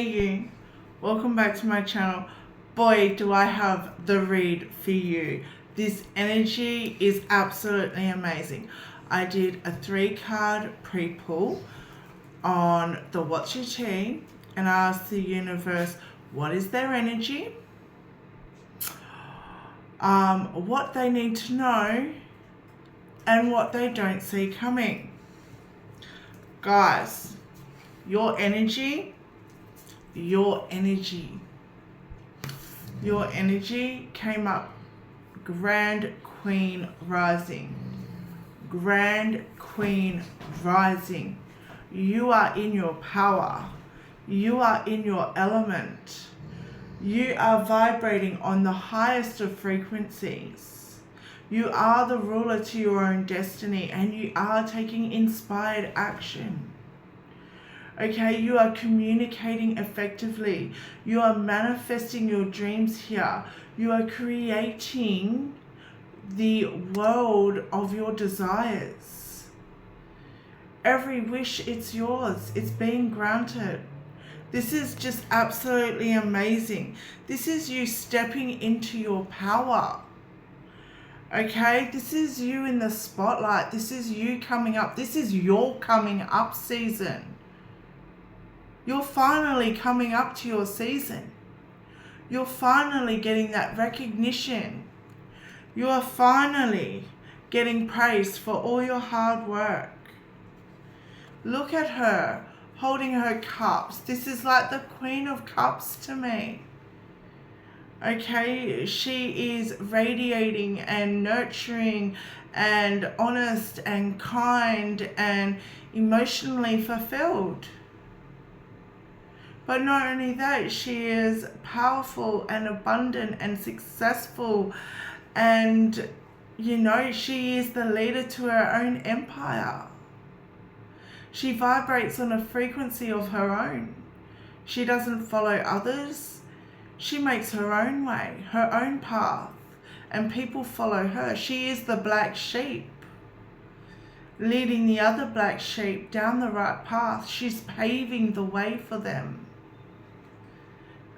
You, welcome back to my channel. Boy, do I have the read for you. This energy is absolutely amazing. I did a 3-card pre-pull on the What's Your Tea, and I asked the universe what is their energy, what they need to know, and what they don't see coming. Guys, your energy came up Grand Queen Rising. Grand Queen Rising. You are in your power. You are in your element. You are vibrating on the highest of frequencies. You are the ruler to your own destiny, and you are taking inspired action. Okay, you are communicating effectively. You are manifesting your dreams here. You are creating the world of your desires. Every wish, it's yours. It's being granted. This is just absolutely amazing. This is you stepping into your power. Okay, this is you in the spotlight. This is you coming up. This is your coming up season. You're finally coming up to your season. You're finally getting that recognition. You are finally getting praised for all your hard work. Look at her holding her cups. This is like the Queen of Cups to me. Okay, she is radiating and nurturing and honest and kind and emotionally fulfilled. But not only that, she is powerful and abundant and successful, and she is the leader to her own empire. She vibrates on a frequency of her own. She doesn't follow others. She makes her own way, her own path, and people follow her. She is the black sheep, leading the other black sheep down the right path. She's paving the way for them.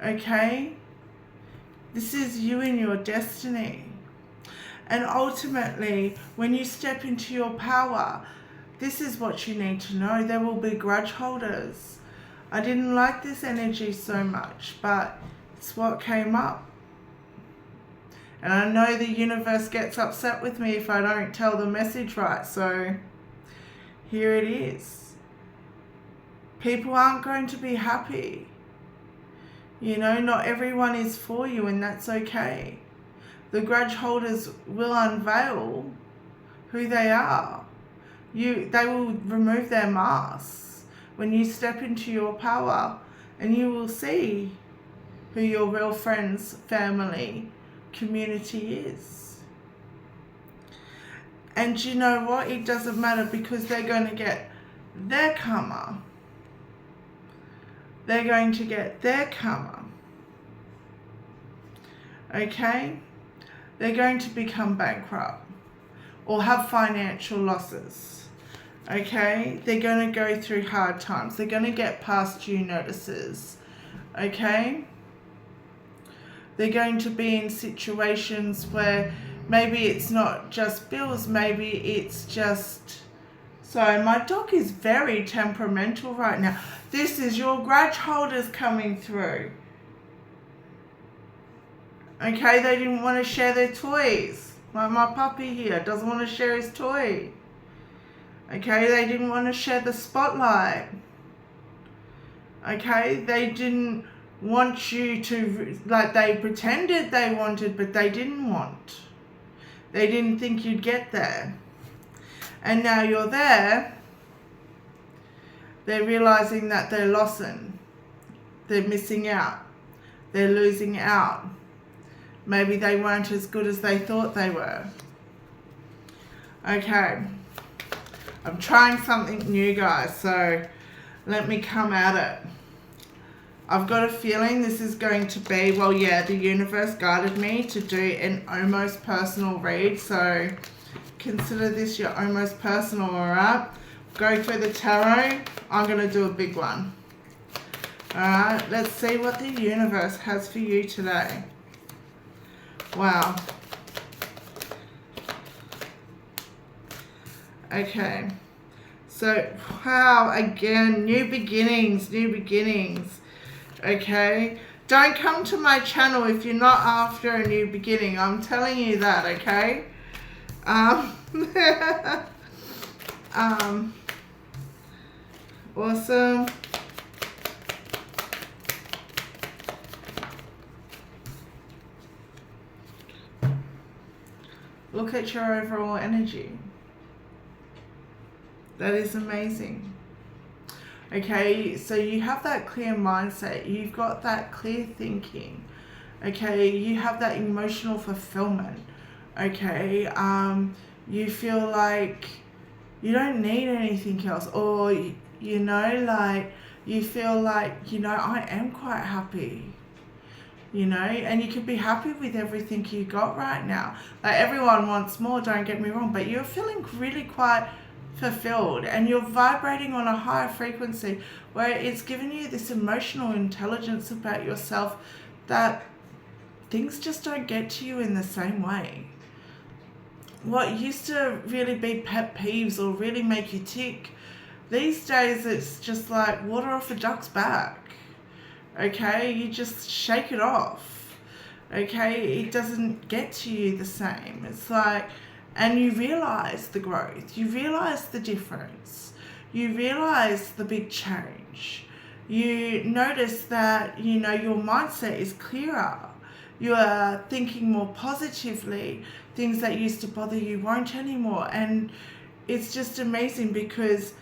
Okay? This is you and your destiny. And ultimately, when you step into your power, this is what you need to know. There will be grudge holders. I didn't like this energy so much, but it's what came up. And I know the universe gets upset with me if I don't tell the message right, so here it is. People aren't going to be happy. Not everyone is for you, and that's okay. The grudge holders will unveil who they are. They will remove their masks when you step into your power, and you will see who your real friends, family, community is. And you know what? It doesn't matter, because they're going to get their karma. They're going to get their karma. Okay? They're going to become bankrupt or have financial losses. Okay? They're going to go through hard times. They're going to get past due notices. Okay? They're going to be in situations where maybe it's not just bills, maybe it's just... So my dog is very temperamental right now. This is your grudge holders coming through. Okay, they didn't want to share their toys. Like my puppy here doesn't want to share his toy. Okay, they didn't want to share the spotlight. Okay, they didn't want you to, they pretended they wanted, but they didn't want. They didn't think you'd get there. And now you're there. They're realizing that they're losing. They're missing out. They're losing out. Maybe they weren't as good as they thought they were. Okay. I'm trying something new, guys, so let me come at it. I've got a feeling this is going to be, the universe guided me to do an almost personal read, so consider this your almost personal, alright? Go for the tarot. I'm going to do a big one. Alright, let's see what the universe has for you today. Wow. Okay. So, wow, again, new beginnings, new beginnings. Okay. Don't come to my channel if you're not after a new beginning. I'm telling you that, okay? Awesome. Look at your overall energy. That is amazing. Okay, so you have that clear mindset. You've got that clear thinking. Okay, you have that emotional fulfillment. Okay, you feel like you don't need anything else, or you know, like you feel like, you know, I am quite happy. You know, and you can be happy with everything you got right now. Like, everyone wants more, don't get me wrong, but you're feeling really quite fulfilled, and you're vibrating on a higher frequency where it's giving you this emotional intelligence about yourself that things just don't get to you in the same way. What used to really be pet peeves or really make you tick, these days it's just like water off a duck's back. Okay, you just shake it off. Okay, it doesn't get to you the same. It's like, and you realize the growth, you realize the difference, you realize the big change. You notice that, you know, your mindset is clearer. You are thinking more positively. Things that used to bother you won't anymore. And it's just amazing, because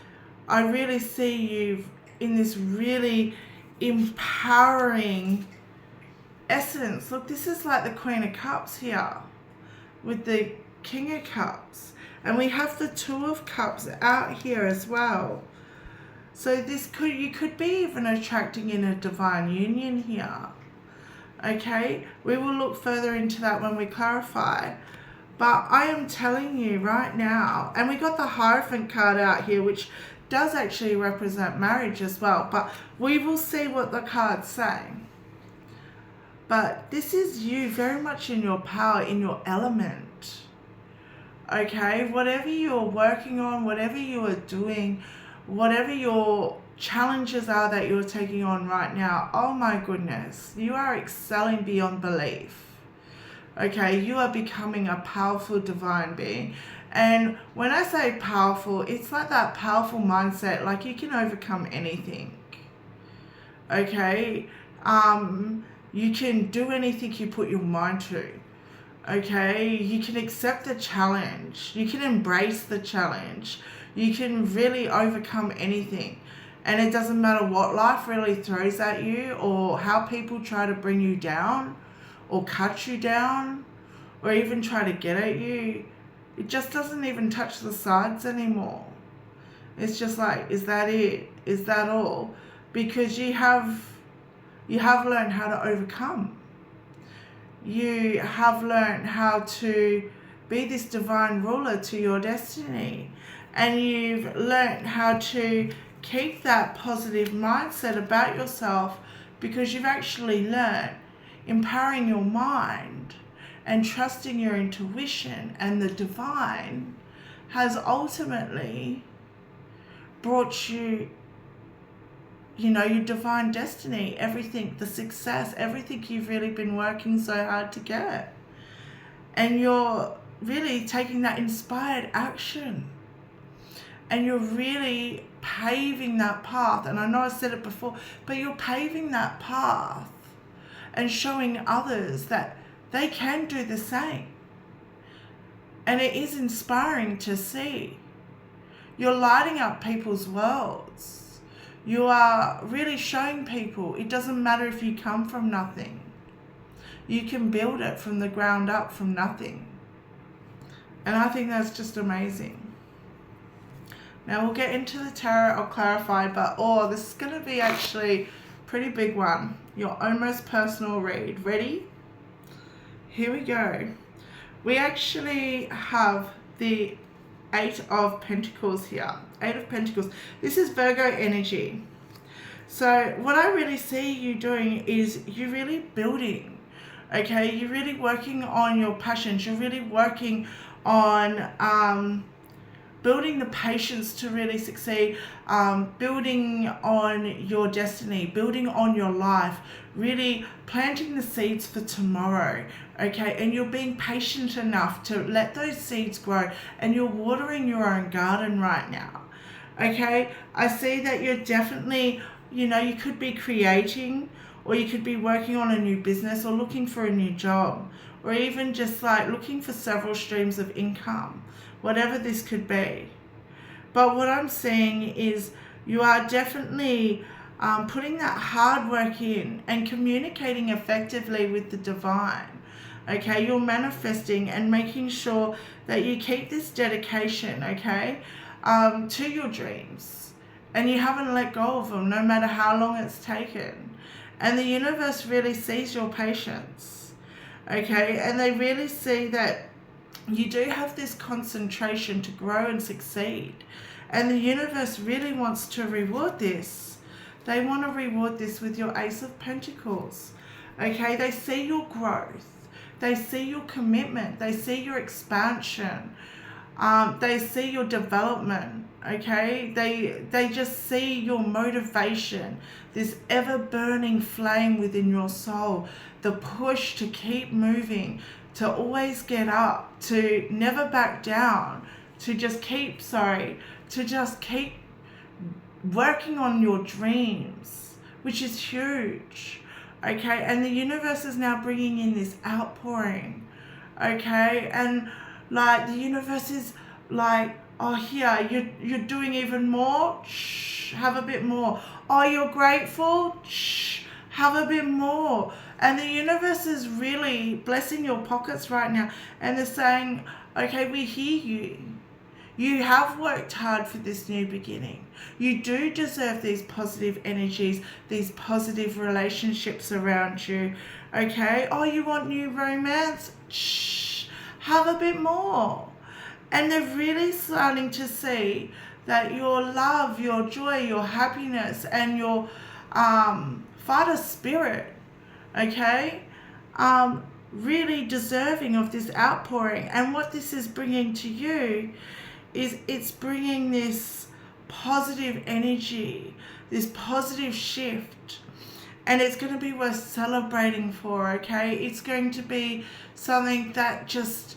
I really see you in this really empowering essence. Look, this is like the Queen of Cups here with the King of Cups, and we have the Two of Cups out here as well. So you could be even attracting in a divine union here. Okay, we will look further into that when we clarify, but I am telling you right now, and we got the Hierophant card out here, which does actually represent marriage as well, but we will see what the cards say. But this is you very much in your power, in your element. Okay, whatever you're working on, whatever you are doing, whatever your challenges are that you're taking on right now, oh my goodness, you are excelling beyond belief. Okay, you are becoming a powerful divine being. And when I say powerful, it's like that powerful mindset, like you can overcome anything. Okay, you can do anything you put your mind to. Okay, you can accept the challenge, you can embrace the challenge, you can really overcome anything. And it doesn't matter what life really throws at you, or how people try to bring you down or cut you down, or even try to get at you. It just doesn't even touch the sides anymore. It's just like, is that it? Is that all? Because you have learned how to overcome. You have learned how to be this divine ruler to your destiny. And you've learned how to keep that positive mindset about yourself, because you've actually learned empowering your mind and trusting your intuition and the divine has ultimately brought you, you know, your divine destiny, everything, the success, everything you've really been working so hard to get. And you're really taking that inspired action, and you're really paving that path. And I know I said it before, but you're paving that path and showing others that they can do the same. And it is inspiring to see. You're lighting up people's worlds. You are really showing people it doesn't matter if you come from nothing. You can build it from the ground up, from nothing. And I think that's just amazing. Now we'll get into the tarot, I'll clarify, but this is going to be actually a pretty big one. Your almost personal read. Ready? Here we go. We actually have the Eight of Pentacles here. Eight of Pentacles. This is Virgo energy. So what I really see you doing is you're really building, okay? You're really working on your passions. You're really working on building the patience to really succeed, building on your destiny, building on your life, really planting the seeds for tomorrow, okay? And you're being patient enough to let those seeds grow, and you're watering your own garden right now, okay? I see that you're definitely, you could be creating, or you could be working on a new business, or looking for a new job, or even just like looking for several streams of income, whatever this could be. But what I'm seeing is you are definitely putting that hard work in and communicating effectively with the divine. Okay, you're manifesting and making sure that you keep this dedication, okay, to your dreams. And you haven't let go of them, no matter how long it's taken. And the universe really sees your patience, okay? And they really see that you do have this concentration to grow and succeed. And the universe really wants to reward this. They want to reward this with your Ace of Pentacles. Okay, they see your growth. They see your commitment. They see your expansion. They see your development. Okay, they just see your motivation, this ever burning flame within your soul, the push to keep moving, to always get up, to never back down, to just keep working on your dreams, which is huge, okay? And the universe is now bringing in this outpouring, okay? And like the universe is like, oh, here, you're doing even more, shh, have a bit more. Oh, you're grateful, shh, have a bit more. And the universe is really blessing your pockets right now, and they're saying, okay, we hear you. You have worked hard for this new beginning. You do deserve these positive energies, these positive relationships around you, okay? Oh, you want new romance? Shh, have a bit more. And they're really starting to see that your love, your joy, your happiness, and your Father Spirit, okay, really deserving of this outpouring. And what this is bringing to you is it's bringing this positive energy, this positive shift, and it's going to be worth celebrating for, okay? It's going to be something that just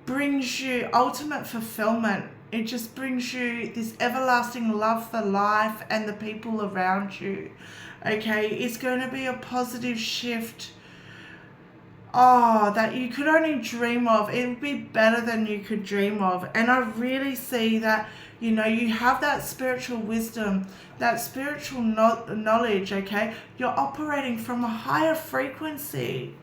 brings you ultimate fulfillment. It just brings you this everlasting love for life and the people around you, okay? It's going to be a positive shift, that you could only dream of. It would be better than you could dream of. And I really see that, you have that spiritual wisdom, that spiritual knowledge, okay? You're operating from a higher frequency.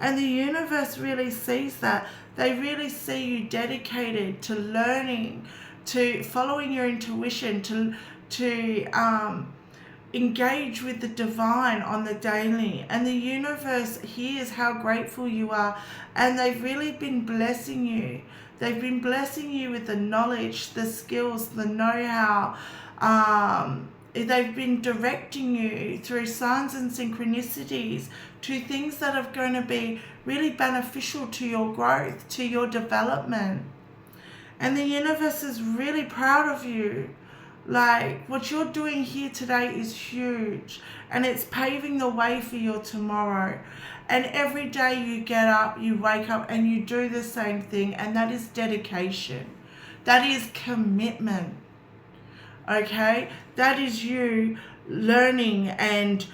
And the universe really sees that. They really see you dedicated to learning, to following your intuition, to engage with the divine on the daily. And the universe hears how grateful you are, and they've really been blessing you. They've been blessing you with the knowledge, the skills, the know-how. They've been directing you through signs and synchronicities to things that are going to be really beneficial to your growth, to your development. And the universe is really proud of you. Like, what you're doing here today is huge, and it's paving the way for your tomorrow. And every day you get up, you wake up, and you do the same thing, and that is dedication. That is commitment, okay? That is you learning and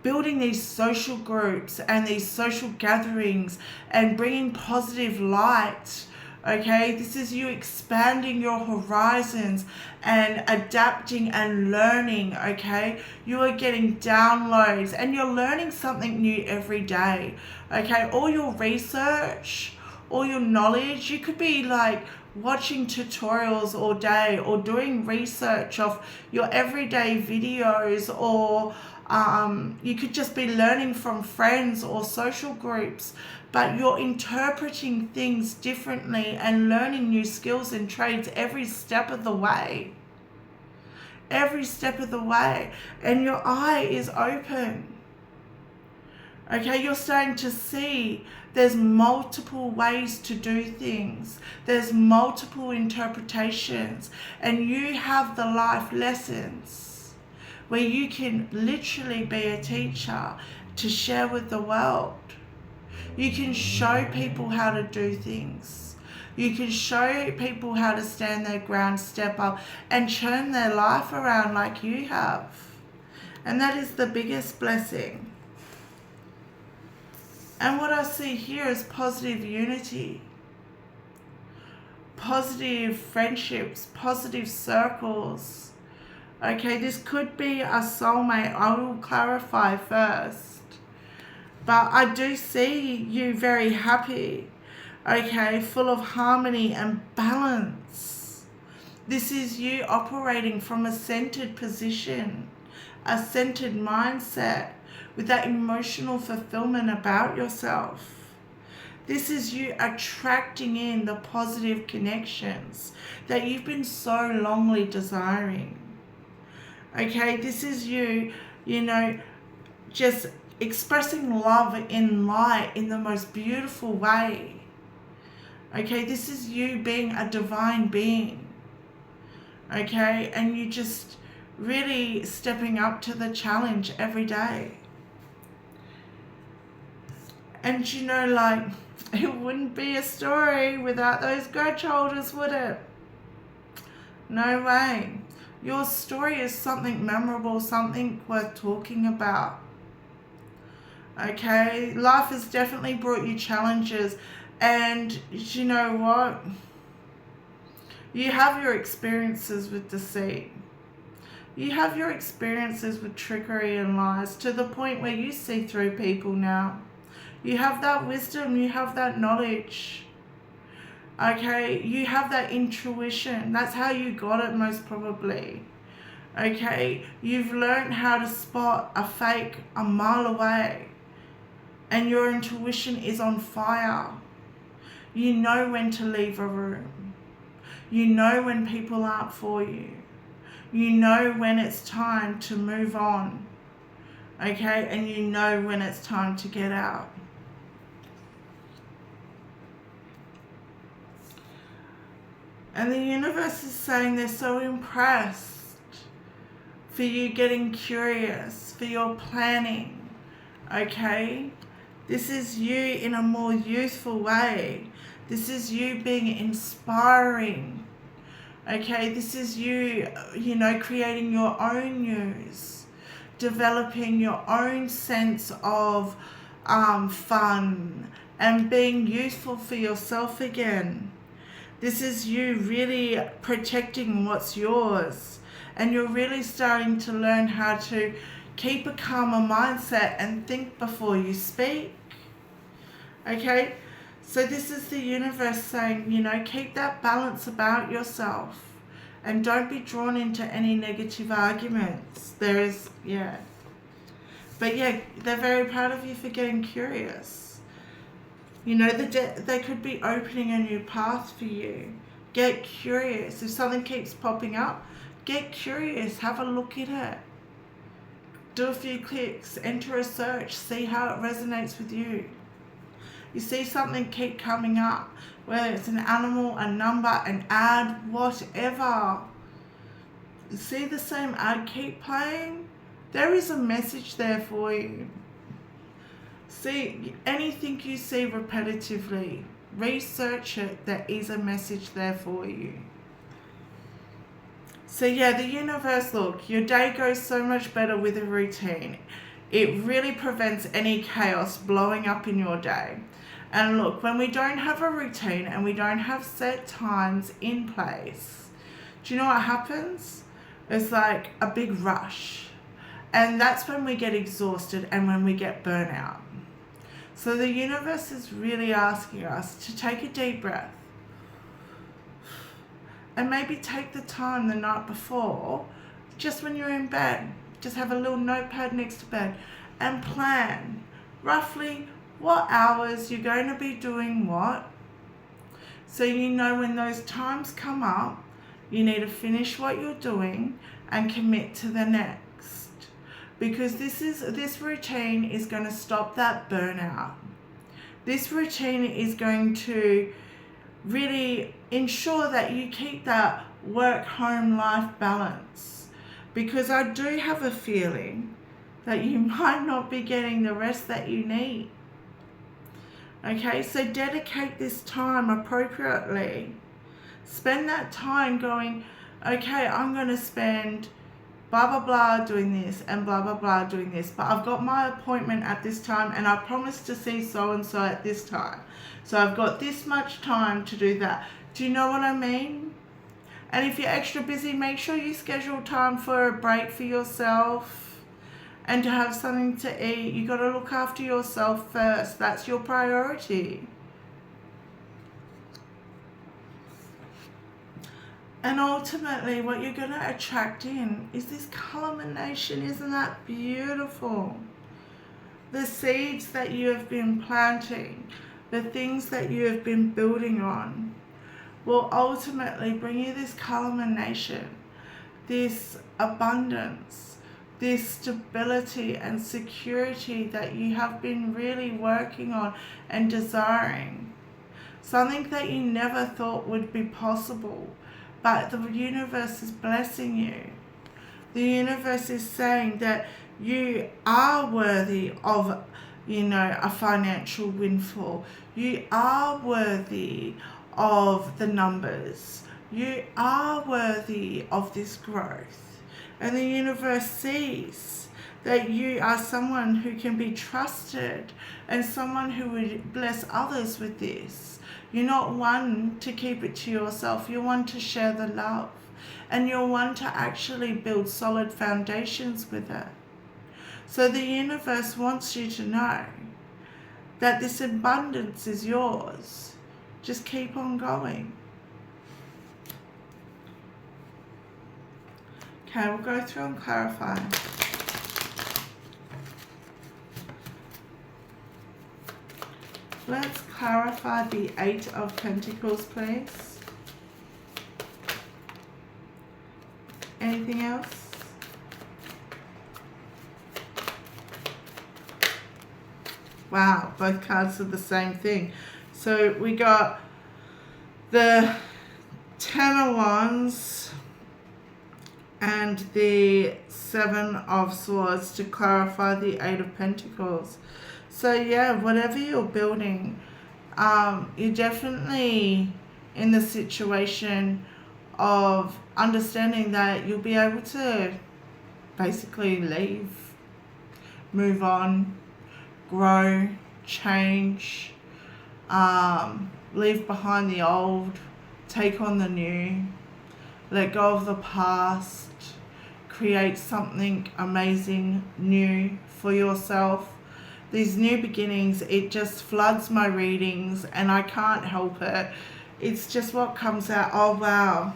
building these social groups and these social gatherings and bringing positive light. Okay, this is you expanding your horizons and adapting and learning, okay? You are getting downloads and you're learning something new every day, okay? All your research, all your knowledge, you could be like watching tutorials all day or doing research of your everyday videos, or you could just be learning from friends or social groups, but you're interpreting things differently and learning new skills and trades every step of the way. every step of the way, and your eye is open. Okay, you're starting to see there's multiple ways to do things. There's multiple interpretations, and you have the life lessons where you can literally be a teacher to share with the world. You can show people how to do things. You can show people how to stand their ground, step up, and turn their life around like you have. And that is the biggest blessing. And what I see here is positive unity, positive friendships, positive circles. Okay, this could be a soulmate. I will clarify first. But I do see you very happy, okay, full of harmony and balance. This is you operating from a centered position, a centered mindset, with that emotional fulfillment about yourself. This is you attracting in the positive connections that you've been so longly desiring. Okay, this is you, just expressing love in light in the most beautiful way. Okay, this is you being a divine being. Okay, and you just really stepping up to the challenge every day. And it wouldn't be a story without those grudge holders, would it? No way. Your story is something memorable, something worth talking about. Okay, life has definitely brought you challenges, and you know what? You have your experiences with deceit. You have your experiences with trickery and lies to the point where you see through people now. You have that wisdom, you have that knowledge. Okay, you have that intuition. That's how you got it most probably. Okay, you've learned how to spot a fake a mile away. And your intuition is on fire. You know when to leave a room. You know when people aren't for you. You know when it's time to move on. Okay, and you know when it's time to get out. And the universe is saying they're so impressed for you getting curious, for your planning, okay? This is you in a more youthful way. This is you being inspiring, okay? This is you, creating your own news, developing your own sense of fun and being youthful for yourself again. This is you really protecting what's yours, and you're really starting to learn how to keep a calmer mindset and think before you speak. Okay, so this is the universe saying, keep that balance about yourself and don't be drawn into any negative arguments. But they're very proud of you for getting curious. They could be opening a new path for you. Get curious. If something keeps popping up, get curious. Have a look at it. Do a few clicks. Enter a search. See how it resonates with you. You see something keep coming up, whether it's an animal, a number, an ad, whatever. You see the same ad keep playing? There is a message there for you. See, anything you see repetitively, research it, there is a message there for you. So the universe, look, your day goes so much better with a routine. It really prevents any chaos blowing up in your day. And look, when we don't have a routine and we don't have set times in place, do you know what happens? It's like a big rush. And that's when we get exhausted and when we get burnout. So the universe is really asking us to take a deep breath and maybe take the time the night before, just when you're in bed, just have a little notepad next to bed and plan roughly what hours you're going to be doing what. So when those times come up, you need to finish what you're doing and commit to the next. Because this routine is going to stop that burnout. This routine is going to really ensure that you keep that work-home life balance. Because I do have a feeling that you might not be getting the rest that you need. Okay, so dedicate this time appropriately. Spend that time going, okay, I'm going to spend blah, blah, blah doing this and blah, blah, blah doing this. But I've got my appointment at this time and I promised to see so-and-so at this time. So I've got this much time to do that. Do you know what I mean? And if you're extra busy, make sure you schedule time for a break for yourself. And to have something to eat. You got to look after yourself first. That's your priority. And ultimately, what you're going to attract in is this culmination. Isn't that beautiful? The seeds that you have been planting, the things that you have been building on, will ultimately bring you this culmination, this abundance, this stability and security that you have been really working on and desiring. Something that you never thought would be possible, but the universe is blessing you. The universe is saying that you are worthy of, a financial windfall. You are worthy of the numbers. You are worthy of this growth. And the universe sees that you are someone who can be trusted and someone who would bless others with this. You're not one to keep it to yourself. You're one to share the love. And you're one to actually build solid foundations with it. So the universe wants you to know that this abundance is yours. Just keep on going. Okay, we'll go through and clarify. Let's clarify the 8 of Pentacles, please. Anything else? Wow, both cards are the same thing. So we got the 10 of Wands and the 7 of Swords to clarify the 8 of Pentacles. So yeah, whatever you're building, you're definitely in the situation of understanding that you'll be able to basically leave, move on, grow, change, leave behind the old, take on the new, let go of the past, create something amazing new for yourself. These new beginnings, it just floods my readings and I can't help it. It's just what comes out. Oh wow.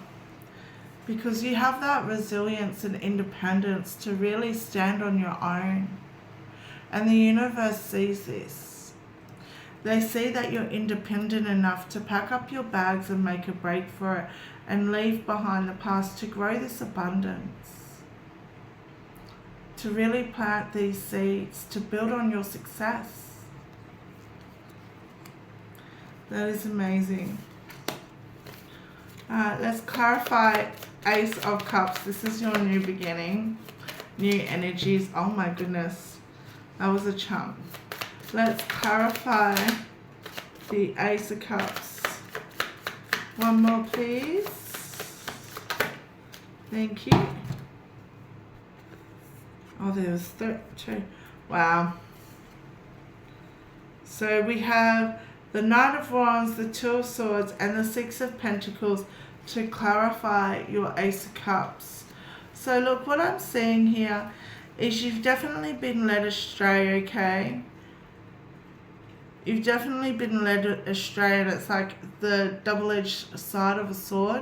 Because you have that resilience and independence to really stand on your own. And the universe sees this. They see that you're independent enough to pack up your bags and make a break for it and leave behind the past to grow this abundance. To really plant these seeds, to build on your success. That is amazing. Let's clarify Ace of Cups. This is your new beginning, new energies. Oh my goodness, that was a chunk. Let's clarify the Ace of Cups. One more, please. Thank you. Oh, there was 2. Wow. So we have the Knight of Wands, the 2 of Swords, and the 6 of Pentacles to clarify your Ace of Cups. So look, what I'm seeing here is you've definitely been led astray, okay? You've definitely been led astray, and it's like the double-edged side of a sword.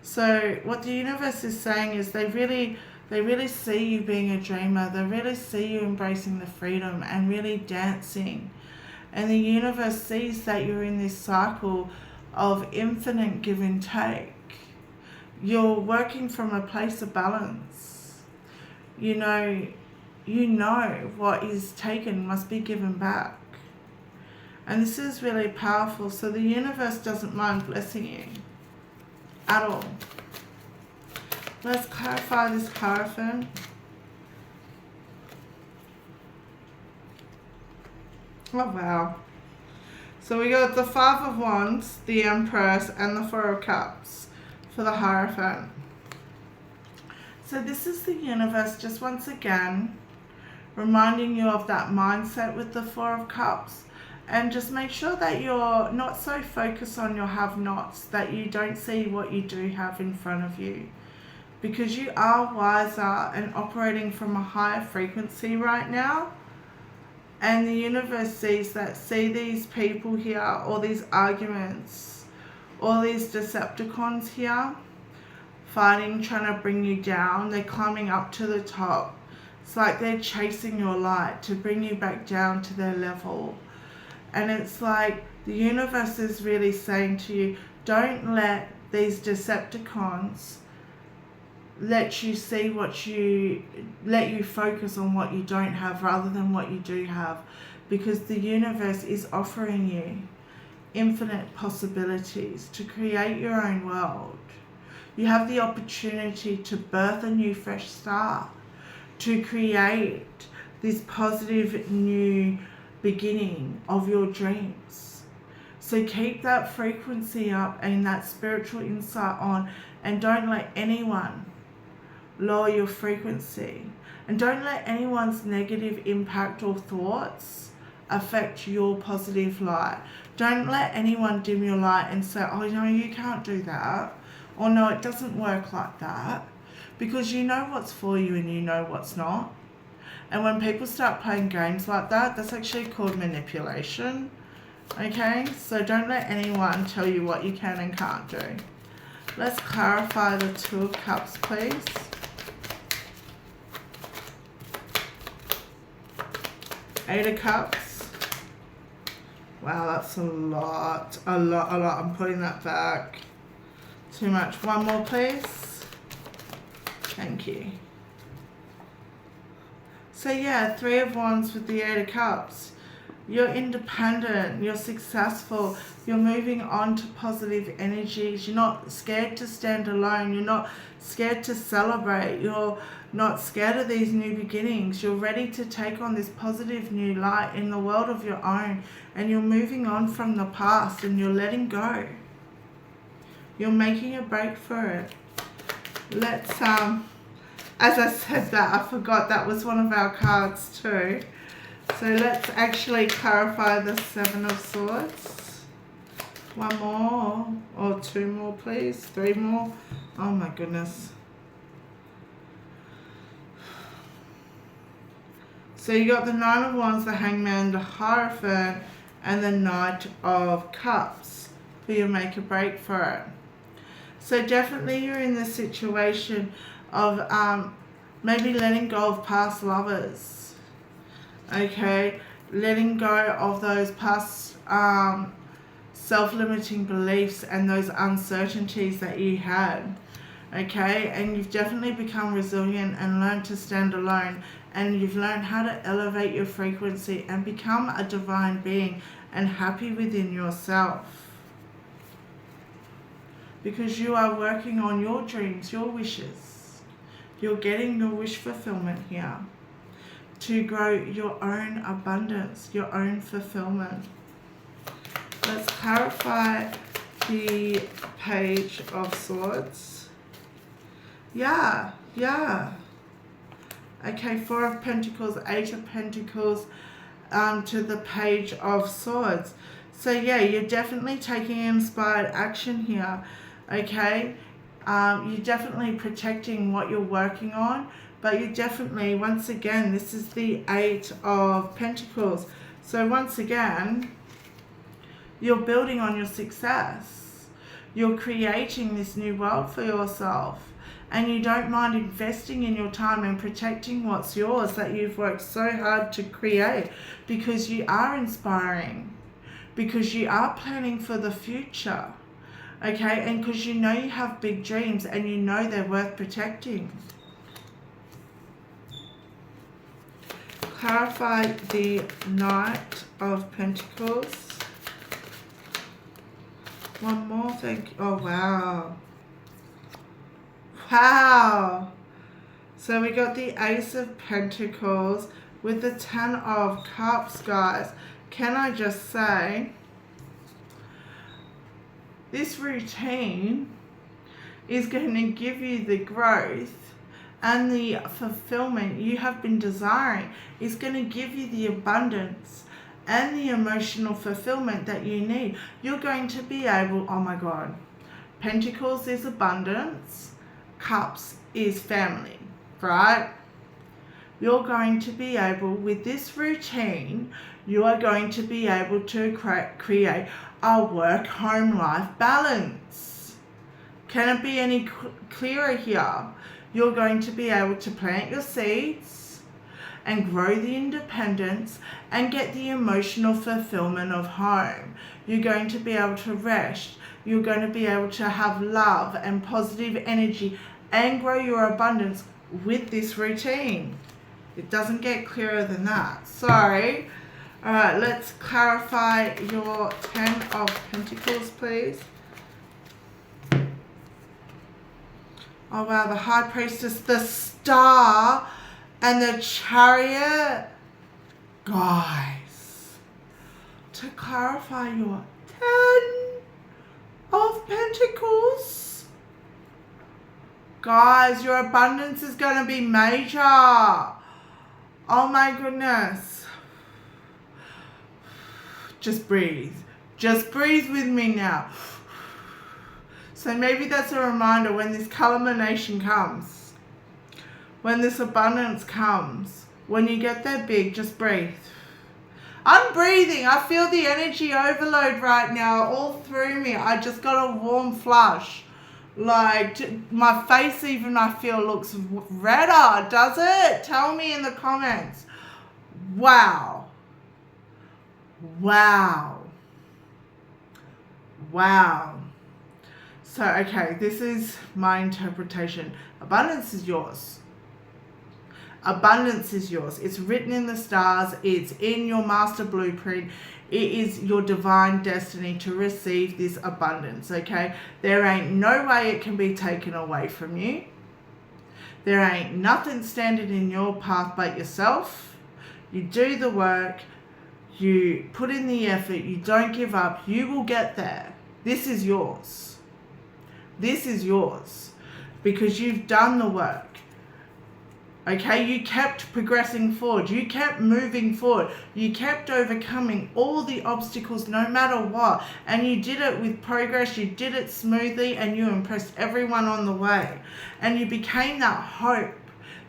So what the universe is saying is they really see you being a dreamer. They really see you embracing the freedom and really dancing. And the universe sees that you're in this cycle of infinite give and take. you're working from a place of balance. You know what is taken must be given back. And this is really powerful. So the universe doesn't mind blessing you at all. Let's clarify this Hierophant. Oh, wow. So we got the Five of Wands, the Empress, and the Four of Cups for the Hierophant. So this is the universe just once again reminding you of that mindset with the Four of Cups. And just make sure that you're not so focused on your have-nots, that you don't see what you do have in front of you. Because you are wiser and operating from a higher frequency right now. And the universe sees these people here, all these arguments, all these Decepticons here, fighting, trying to bring you down. They're climbing up to the top. It's like they're chasing your light to bring you back down to their level. And it's like the universe is really saying to you, don't let these Decepticons let you focus on what you don't have rather than what you do have, because the universe is offering you infinite possibilities to create your own world. You have the opportunity to birth a new fresh start, to create this positive new beginning of your dreams. So keep that frequency up and that spiritual insight on, and don't let anyone lower your frequency, and don't let anyone's negative impact or thoughts affect your positive light. Don't let anyone dim your light and say, oh no, you can't do that, or no, it doesn't work like that, because you know what's for you and you know what's not. And when people start playing games like that, that's actually called manipulation. Okay, so don't let anyone tell you what you can and can't do. Let's clarify the Two of Cups, please. Eight of Cups. Wow, that's a lot. I'm putting that back. Too much. One more, please. Thank you. So yeah, Three of Wands with the Eight of Cups. You're independent, you're successful, you're moving on to positive energies. You're not scared to stand alone, you're not scared to celebrate, you're not scared of these new beginnings. You're ready to take on this positive new light in the world of your own, and you're moving on from the past and you're letting go. You're making a break for it. Let's, as I said that, I forgot that was one of our cards too. So let's actually clarify the Seven of Swords. One more, or two more please, three more. Oh my goodness. So you got the Nine of Wands, the Hangman, the Hierophant, and the Knight of Cups for your make a break for it. So definitely you're in the situation of maybe letting go of past lovers. Okay, letting go of those past self-limiting beliefs and those uncertainties that you had. Okay, and you've definitely become resilient and learned to stand alone, and you've learned how to elevate your frequency and become a divine being and happy within yourself. Because you are working on your dreams, your wishes. You're getting your wish fulfillment here to grow your own abundance, your own fulfillment. Let's clarify the Page of Swords. Yeah. Okay, Four of Pentacles, Eight of Pentacles, to the Page of Swords. So yeah, you're definitely taking inspired action here. Okay, you're definitely protecting what you're working on, but you definitely, once again, this is the Eight of Pentacles. So once again, you're building on your success. You're creating this new world for yourself, and you don't mind investing in your time and protecting what's yours that you've worked so hard to create, because you are inspiring, because you are planning for the future. Okay, and because you know you have big dreams and you know they're worth protecting. Clarify the Knight of Pentacles. One more, thank you. Oh, wow. Wow. So we got the Ace of Pentacles with the Ten of Cups, guys. Can I just say, this routine is going to give you the growth and the fulfillment you have been desiring. It's going to give you the abundance and the emotional fulfillment that you need. You're going to be able, oh my God, Pentacles is abundance, Cups is family, right? You're going to be able, with this routine, you are going to be able to create a work-home life balance. Can it be any clearer here? You're going to be able to plant your seeds and grow the independence and get the emotional fulfillment of home. You're going to be able to rest. You're going to be able to have love and positive energy and grow your abundance with this routine. It doesn't get clearer than that. Sorry. All right, let's clarify your Ten of Pentacles, please. Oh, wow, the High Priestess, the Star, and the Chariot. Guys, to clarify your Ten of Pentacles. Guys, your abundance is going to be major. Oh, my goodness. Just breathe. Just breathe with me now. So maybe that's a reminder when this culmination comes, when this abundance comes, when you get there big, just breathe. I'm breathing. I feel the energy overload right now all through me. I just got a warm flush. Like, my face even, I feel, looks redder, does it? Tell me in the comments. Wow. Wow. Wow. So, okay, this is my interpretation. Abundance is yours. Abundance is yours. It's written in the stars. It's in your master blueprint. It is your divine destiny to receive this abundance, okay? There ain't no way it can be taken away from you. There ain't nothing standing in your path but yourself. You do the work. You put in the effort. You don't give up. You will get there. This is yours. This is yours because you've done the work. Okay, you kept progressing forward. You kept moving forward. You kept overcoming all the obstacles no matter what. And you did it with progress. You did it smoothly and you impressed everyone on the way. And you became that hope,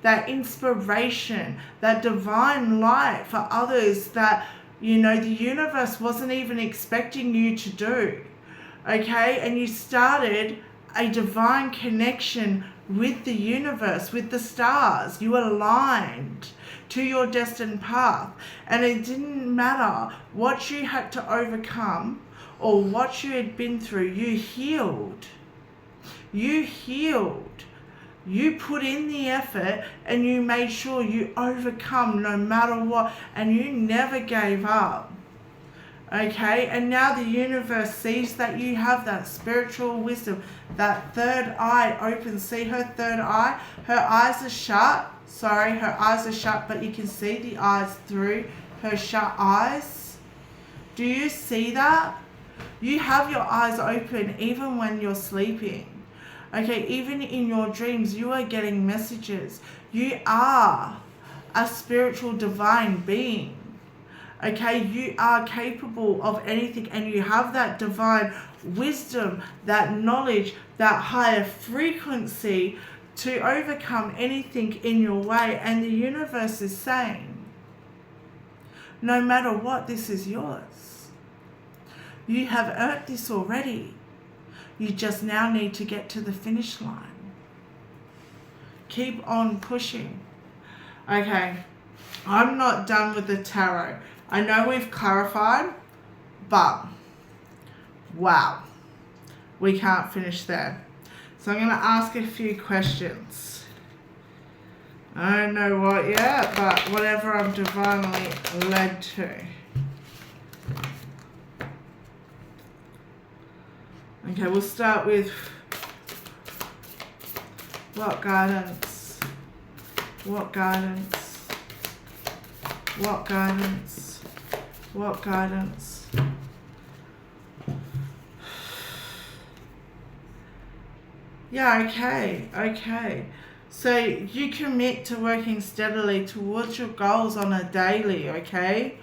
that inspiration, that divine light for others that, you know, the universe wasn't even expecting you to do. Okay, and you started a divine connection with the universe, with the stars. You aligned to your destined path. And it didn't matter what you had to overcome or what you had been through. You healed. You healed. You put in the effort and you made sure you overcome no matter what. And you never gave up. Okay, and now the universe sees that you have that spiritual wisdom, that third eye open. See her third eye? Her eyes are shut. Sorry, her eyes are shut, but you can see the eyes through her shut eyes. Do you see that? You have your eyes open even when you're sleeping. Okay, even in your dreams, you are getting messages. You are a spiritual divine being. Okay, you are capable of anything and you have that divine wisdom, that knowledge, that higher frequency to overcome anything in your way. And the universe is saying, no matter what, this is yours. You have earned this already. You just now need to get to the finish line. Keep on pushing. Okay, I'm not done with the tarot. I know we've clarified, but wow. we can't finish there. So I'm going to ask a few questions. I don't know what yet, but whatever I'm divinely led to. Okay, we'll start with what guidance? What guidance? What guidance? What guidance? Yeah, okay. So you commit to working steadily towards your goals on a daily, okay?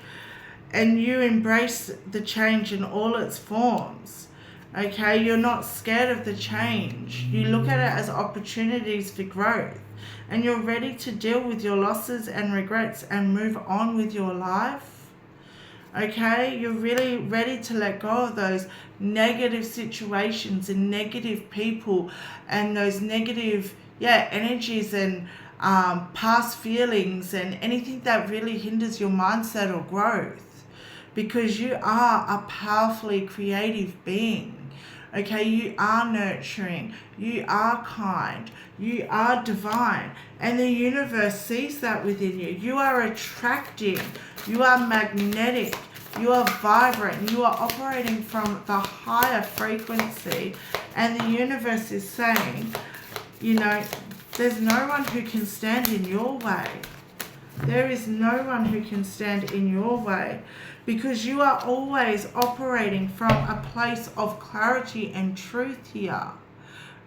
And you embrace the change in all its forms, okay? You're not scared of the change. You look at it as opportunities for growth, and you're ready to deal with your losses and regrets and move on with your life. Okay, you're really ready to let go of those negative situations and negative people and those negative energies and past feelings and anything that really hinders your mindset or growth, because you are a powerfully creative being. Okay, you are nurturing, you are kind, you are divine, and the universe sees that within you. You are attracting, you are magnetic, you are vibrant, you are operating from the higher frequency, and the universe is saying, you know, there's no one who can stand in your way. There is no one who can stand in your way, because you are always operating from a place of clarity and truth here.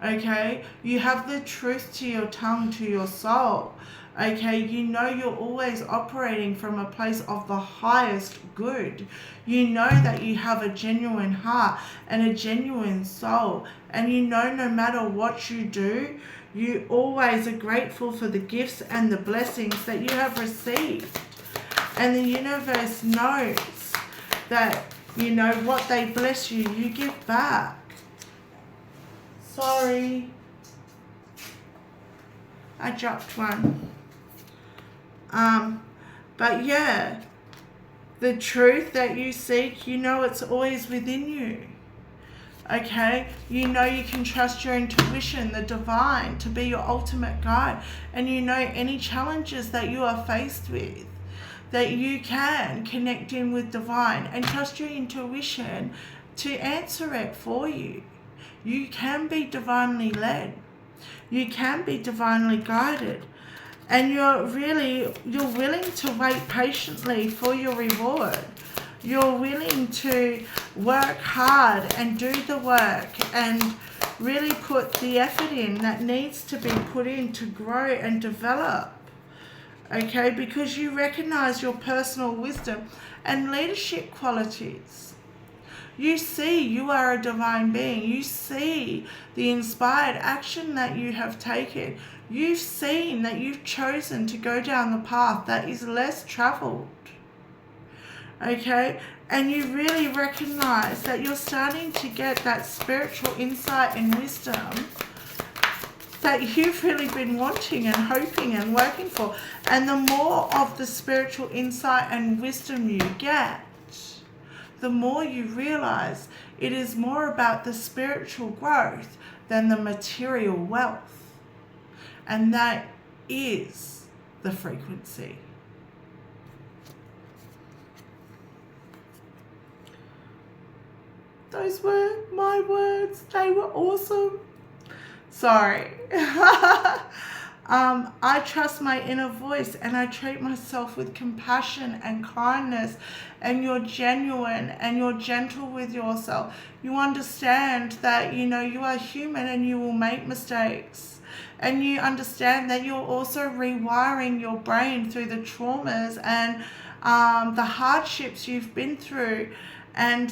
Okay, you have the truth to your tongue, to your soul. Okay, you know you're always operating from a place of the highest good. You know that you have a genuine heart and a genuine soul, and you know no matter what you do, you always are grateful for the gifts and the blessings that you have received. And the universe knows that, you know, what they bless you, you give back. Sorry, I dropped one. But yeah, the truth that you seek, you know it's always within you. Okay, you know you can trust your intuition, the divine, to be your ultimate guide. And you know any challenges that you are faced with, that you can connect in with divine and trust your intuition to answer it for you. You can be divinely led. You can be divinely guided. And you're willing to wait patiently for your reward. You're willing to work hard and do the work and really put the effort in that needs to be put in to grow and develop. Okay, because you recognize your personal wisdom and leadership qualities. You see you are a divine being. You see the inspired action that you have taken. You've seen that you've chosen to go down the path that is less traveled. Okay, and you really recognize that you're starting to get that spiritual insight and wisdom that you've really been wanting and hoping and working for. And the more of the spiritual insight and wisdom you get, the more you realize it is more about the spiritual growth than the material wealth. And that is the frequency. Those were my words. They were awesome. Sorry. I trust my inner voice and I treat myself with compassion and kindness, and you're genuine and you're gentle with yourself. You understand that, you know, you are human and you will make mistakes. And you understand that you're also rewiring your brain through the traumas and the hardships you've been through. And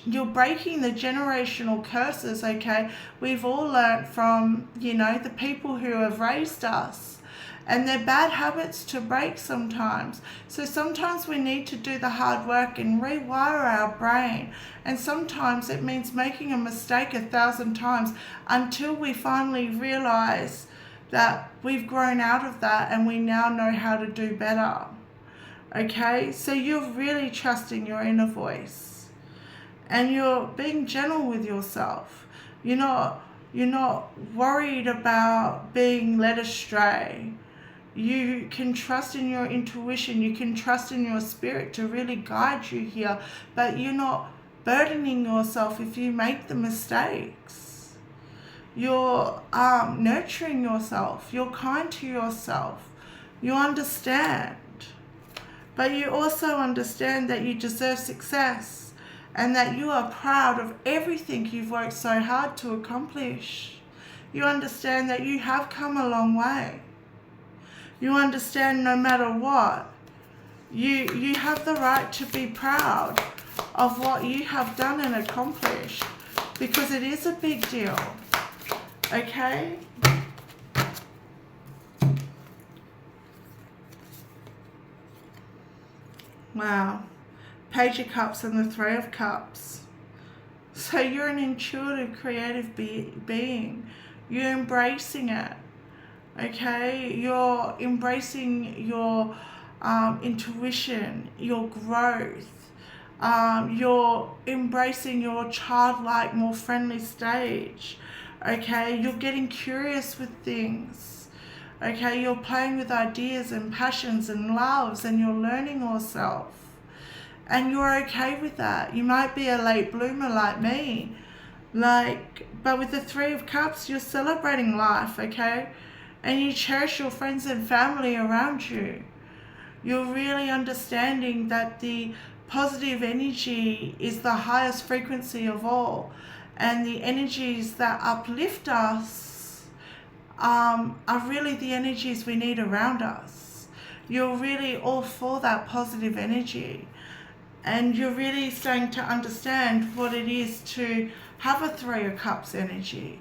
you're breaking the generational curses, okay? We've all learnt from, you know, the people who have raised us. And they're bad habits to break sometimes. So sometimes we need to do the hard work and rewire our brain. And sometimes it means making a mistake 1,000 times until we finally realize that we've grown out of that and we now know how to do better. Okay, so you're really trusting your inner voice. and you're being gentle with yourself. You're not worried about being led astray. You can trust in your intuition. You can trust in your spirit to really guide you here, but you're not burdening yourself if you make the mistakes. You're nurturing yourself. You're kind to yourself. You understand. But you also understand that you deserve success and that you are proud of everything you've worked so hard to accomplish. You understand that you have come a long way. You understand no matter what, you have the right to be proud of what you have done and accomplished, because it is a big deal. Okay? Wow. Page of Cups and the Three of Cups. So you're an intuitive, creative being. You're embracing it. Okay? You're embracing your intuition, your growth. You're embracing your childlike, more friendly stage. Okay? You're getting curious with things. Okay? You're playing with ideas and passions and loves, and you're learning yourself. And you're okay with that. You might be a late bloomer like me. But with the Three of Cups, you're celebrating life, okay? And you cherish your friends and family around you. You're really understanding that the positive energy is the highest frequency of all. And the energies that uplift us are really the energies we need around us. You're really all for that positive energy. And you're really starting to understand what it is to have a Three of Cups energy.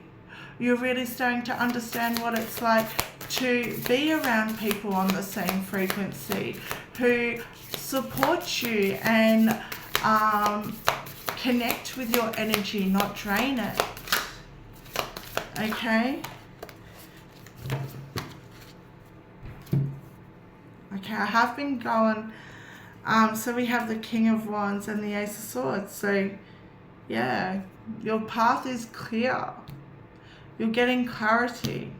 You're really starting to understand what it's like to be around people on the same frequency, who support you and connect with your energy, not drain it. Okay? Okay, I have been going. So we have the King of Wands and the Ace of Swords. So, yeah, your path is clear. You're getting clarity.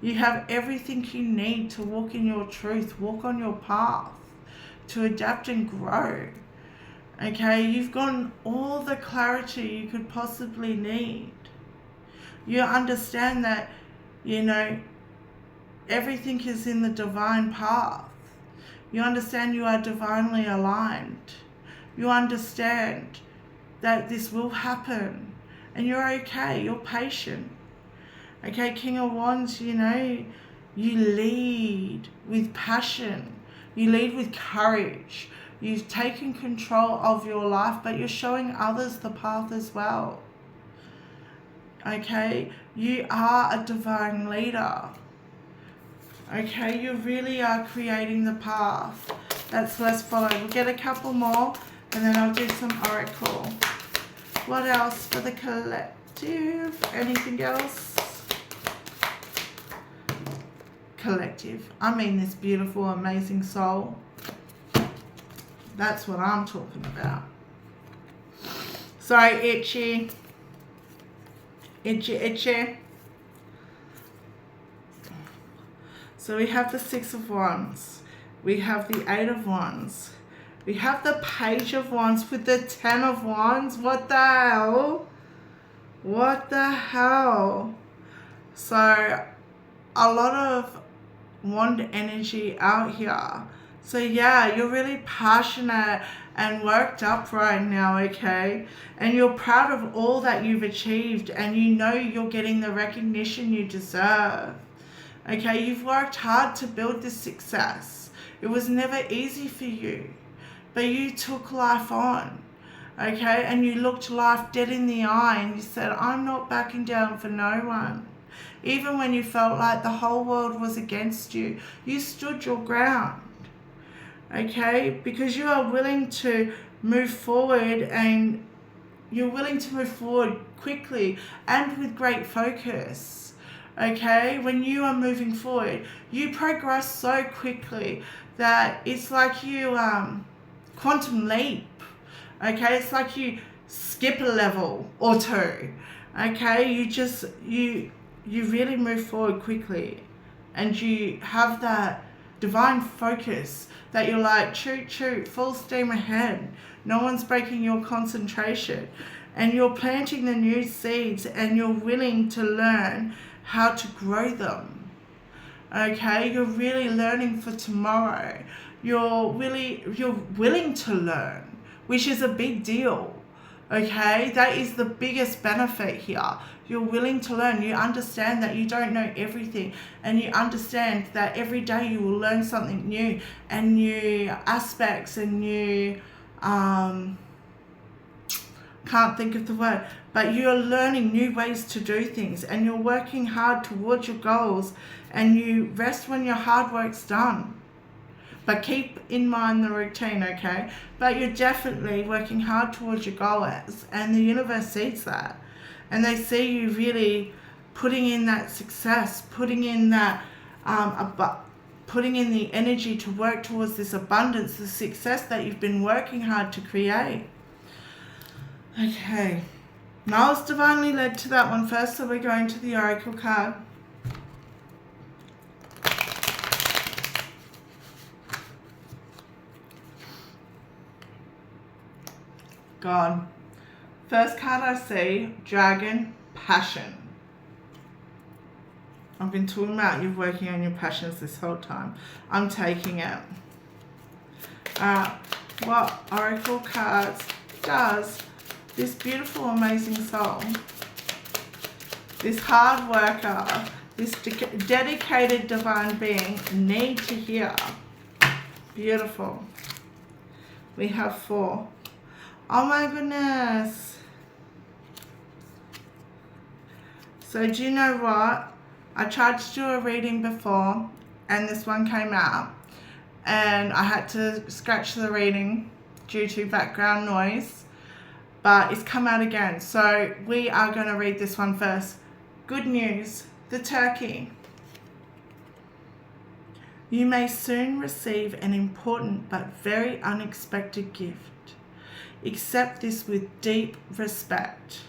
You have everything you need to walk in your truth, walk on your path, to adapt and grow. Okay, you've gotten all the clarity you could possibly need. You understand that, everything is in the divine path. You understand you are divinely aligned. You understand that this will happen, and you're okay. You're patient. Okay, King of Wands, you lead with passion. You lead with courage. You've taken control of your life, but you're showing others the path as well. Okay, you are a divine leader. Okay, you really are creating the path. Let's follow. We'll get a couple more, and then I'll do some oracle. What else for the collective? Anything else? Collective. I mean this beautiful, amazing soul. That's what I'm talking about. Sorry, itchy. Itchy, itchy. So we have the Six of Wands. We have the Eight of Wands. We have the Page of Wands with the Ten of Wands. What the hell? What the hell? So a lot of wand energy out here. So yeah, you're really passionate and worked up right now, okay? And you're proud of all that you've achieved, and you know you're getting the recognition you deserve. Okay, you've worked hard to build this success. It was never easy for you, but you took life on, okay? And you looked life dead in the eye and you said, I'm not backing down for no one. Even when you felt like the whole world was against you, you stood your ground, okay? Because you are willing to move forward, and you're willing to move forward quickly and with great focus. Okay, when you are moving forward, you progress so quickly that it's like you quantum leap. Okay, it's like you skip a level or two. Okay, you really move forward quickly, and you have that divine focus that you're like, shoot, full steam ahead. No one's breaking your concentration, and you're planting the new seeds, and you're willing to learn how to grow them. Okay, you're really learning for tomorrow. You're willing to learn, which is a big deal. Okay, that is the biggest benefit here. You're willing to learn. You understand that you don't know everything, and you understand that every day you will learn something new, and new aspects, and new can't think of the word, but you're learning new ways to do things, and you're working hard towards your goals, and you rest when your hard work's done. But keep in mind the routine, okay? But you're definitely working hard towards your goals, and the universe sees that. And they see you really putting in that success, putting in that, putting in the energy to work towards this abundance, the success that you've been working hard to create. Okay. Now I was divinely led to that one first, so we're going to the Oracle card. God. First card I see, Dragon, Passion. I've been talking about you working on your passions this whole time. I'm taking it. What Oracle cards does, this beautiful, amazing soul, this hard worker, this dedicated divine being need to hear. Beautiful. We have 4. Oh my goodness. So do you know what? I tried to do a reading before, and this one came out, and I had to scratch the reading due to background noise, but it's come out again. So we are going to read this one first. Good news, the turkey. You may soon receive an important but very unexpected gift. Accept this with deep respect.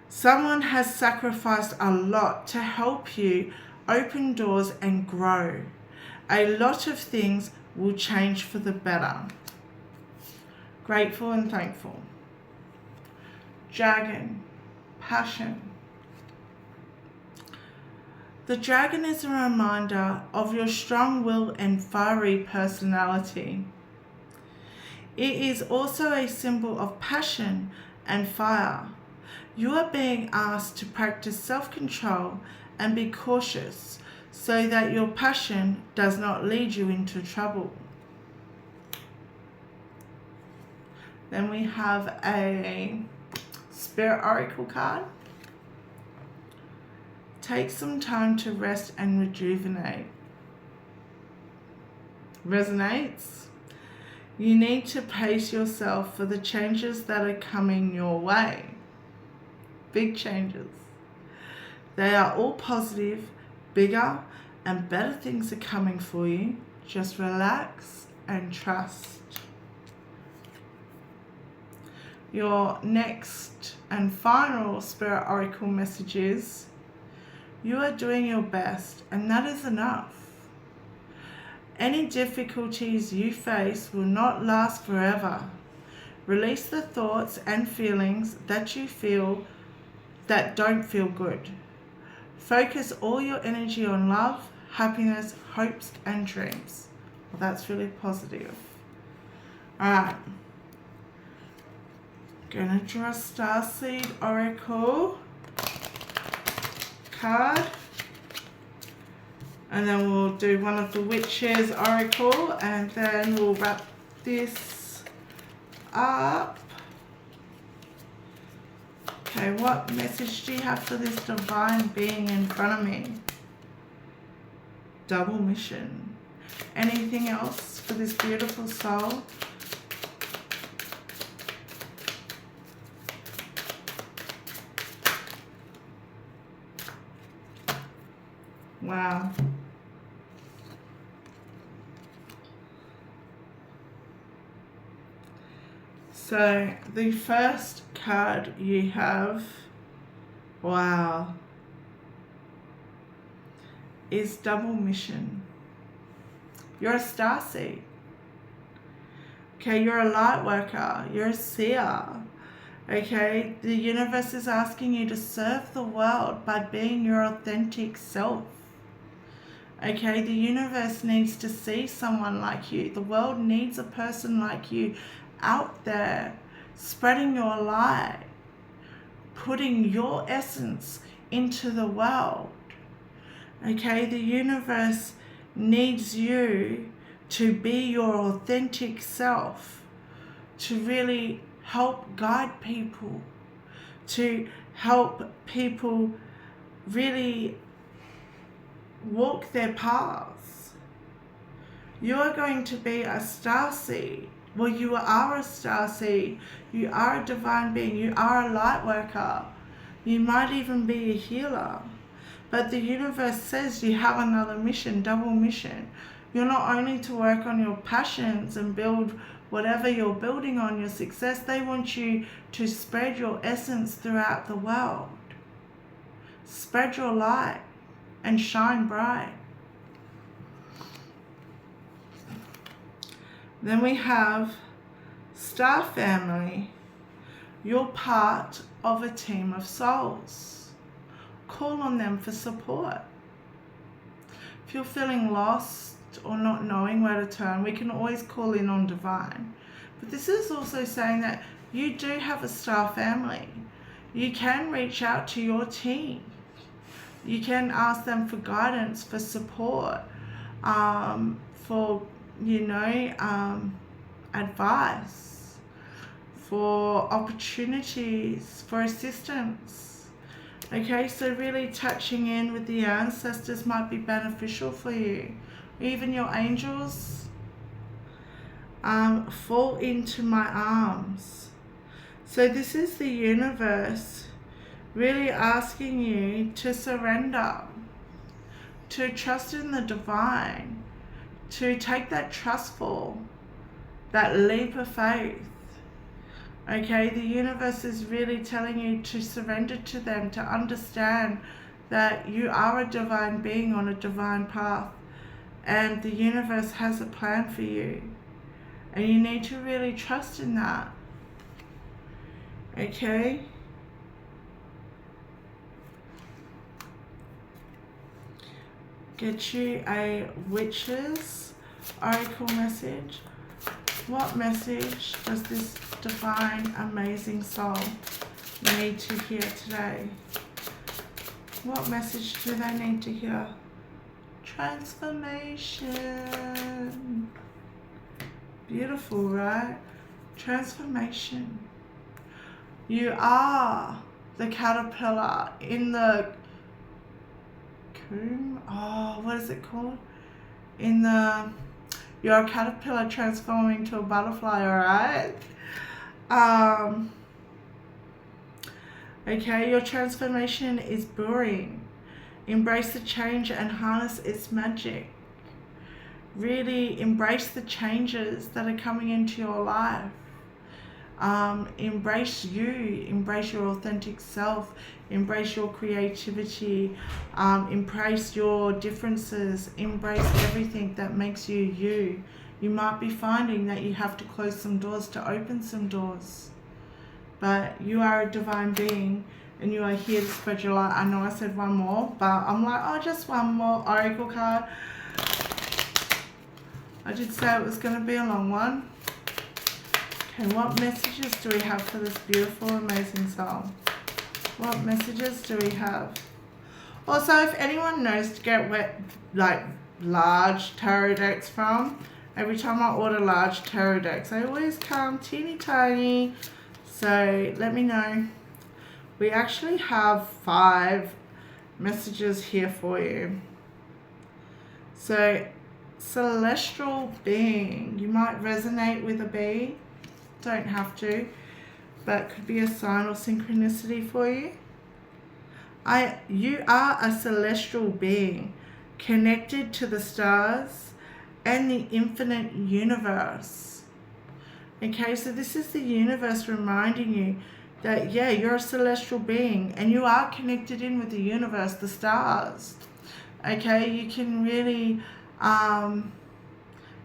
Someone has sacrificed a lot to help you open doors and grow. A lot of things will change for the better. Grateful and thankful. Dragon, passion. The dragon is a reminder of your strong will and fiery personality. It is also a symbol of passion and fire. You are being asked to practice self-control and be cautious so that your passion does not lead you into trouble. Then we have a Spirit Oracle card. Take some time to rest and rejuvenate. Resonates? You need to pace yourself for the changes that are coming your way. Big changes. They are all positive, bigger, and better things are coming for you. Just relax and trust. Your next and final Spirit Oracle message is, you are doing your best, and that is enough. Any difficulties you face will not last forever. Release the thoughts and feelings that you feel that don't feel good. Focus all your energy on love, happiness, hopes, and dreams. Well, that's really positive. Alright. Gonna draw a Starseed Oracle card. And then we'll do one of the Witches Oracle, and then we'll wrap this up. Okay, what message do you have for this divine being in front of me? Double mission. Anything else for this beautiful soul? Wow. So the first card you have, wow, is double mission. You're a starseed. Okay, you're a light worker. You're a seer. Okay, the universe is asking you to serve the world by being your authentic self. Okay, the universe needs to see someone like you. The world needs a person like you out there, spreading your light, putting your essence into the world. Okay, the universe needs you to be your authentic self, to really help guide people, to help people really walk their paths. You are going to be a starseed. Well, you are a starseed. You are a divine being. You are a light worker. You might even be a healer. But the universe says you have another mission, double mission. You're not only to work on your passions and build whatever you're building on, your success. They want you to spread your essence throughout the world. Spread your light and shine bright. Then we have Star Family. You're part of a team of souls. Call on them for support. If you're feeling lost or not knowing where to turn, we can always call in on divine. But this is also saying that you do have a star family. You can reach out to your team. You can ask them for guidance, for support, for, advice, for opportunities, for assistance. Okay, so really touching in with the ancestors might be beneficial for you. Even your angels, fall into my arms. So this is the universe really asking you to surrender, to trust in the divine, to take that trustful, that leap of faith. Okay, the universe is really telling you to surrender to them, to understand that you are a divine being on a divine path, and the universe has a plan for you, and you need to really trust in that. Okay? Get you a Witch's Oracle message. What message does this divine, amazing soul need to hear today? What message do they need to hear? Transformation. Beautiful, right? Transformation. You are the caterpillar in the cocoon. Oh, what is it called? You're a caterpillar transforming to a butterfly, alright? Okay, your transformation is brewing. Embrace the change and harness its magic. Really embrace the changes that are coming into your life. Embrace you, embrace your authentic self, embrace your creativity, embrace your differences, embrace everything that makes you you. You might be finding that you have to close some doors to open some doors, but you are a divine being and you are here to spread your light. I know I said one more, but I'm like, oh, just one more oracle card. I did say it was going to be a long one. Okay, what messages do we have for this beautiful, amazing soul? What messages do we have? Also, if anyone knows to get large tarot decks from, every time I order large tarot decks, they always come teeny tiny. So let me know. We actually have 5 messages here for you. So, celestial being. You might resonate with a bee. Don't have to, but could be a sign or synchronicity for you. You are a celestial being connected to the stars and the infinite universe. Okay, so this is the universe reminding you that, yeah, you're a celestial being and you are connected in with the universe, the stars. Okay, you can really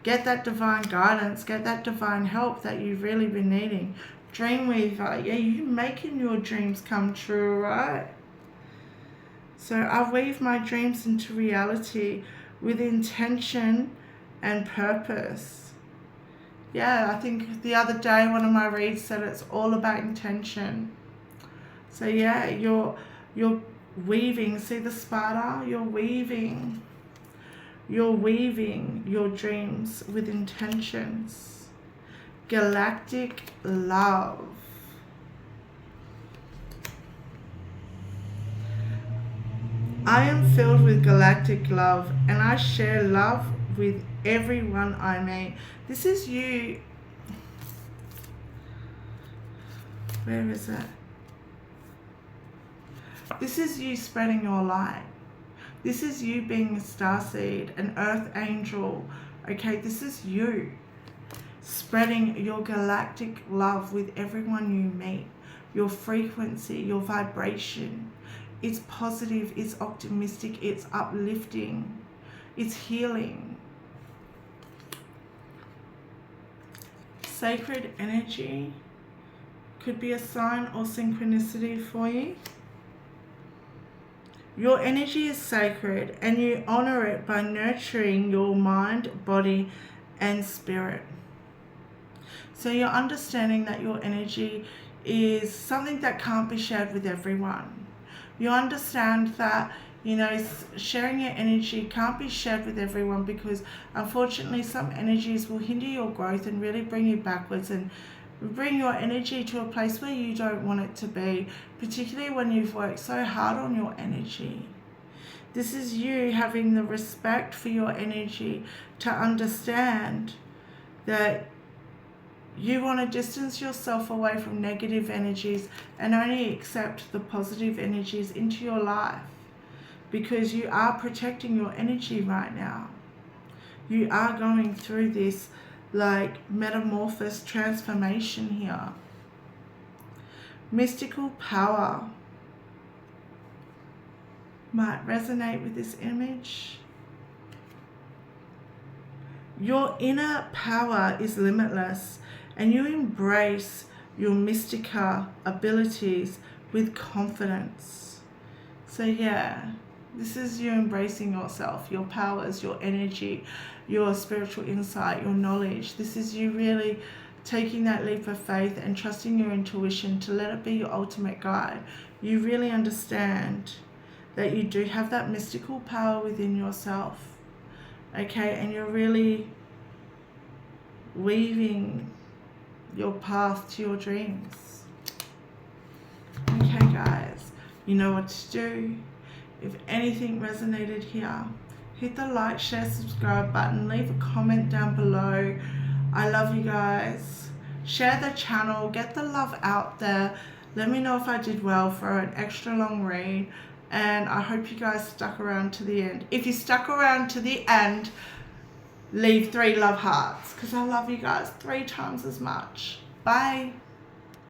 get that divine guidance, get that divine help that you've really been needing. Dreamweaver, yeah, you're making your dreams come true, right? So I weave my dreams into reality with intention and purpose. Yeah, I think the other day one of my reads said it's all about intention. So yeah, you're weaving, see the spider? You're weaving your dreams with intentions. Galactic love. I am filled with galactic love and I share love with everyone I meet. This is you. Where is it? This is you spreading your light. This is you being a starseed, an earth angel. Okay, this is you spreading your galactic love with everyone you meet. Your frequency, your vibration. It's positive, it's optimistic, it's uplifting, it's healing. Sacred energy could be a sign or synchronicity for you. Your energy is sacred and you honor it by nurturing your mind, body, and spirit. So you're understanding that your energy is something that can't be shared with everyone. You understand that, you know, sharing your energy can't be shared with everyone because unfortunately some energies will hinder your growth and really bring you backwards and bring your energy to a place where you don't want it to be, particularly when you've worked so hard on your energy. This is you having the respect for your energy to understand that you want to distance yourself away from negative energies and only accept the positive energies into your life because you are protecting your energy right now. You are going through this like metamorphosis transformation here. Mystical power might resonate with this image. Your inner power is limitless and you embrace your mystica abilities with confidence. So yeah, this is you embracing yourself, your powers, your energy, your spiritual insight, your knowledge. This is you really taking that leap of faith and trusting your intuition to let it be your ultimate guide. You really understand that you do have that mystical power within yourself. Okay, and you're really weaving your path to your dreams. Okay guys, you know what to do. If anything resonated here, hit the like, share, subscribe button, leave a comment down below. I love you guys. Share the channel, get the love out there. Let me know if I did well for an extra long read. And I hope you guys stuck around to the end. If you stuck around to the end, leave 3 love hearts because I love you guys 3 times as much. Bye.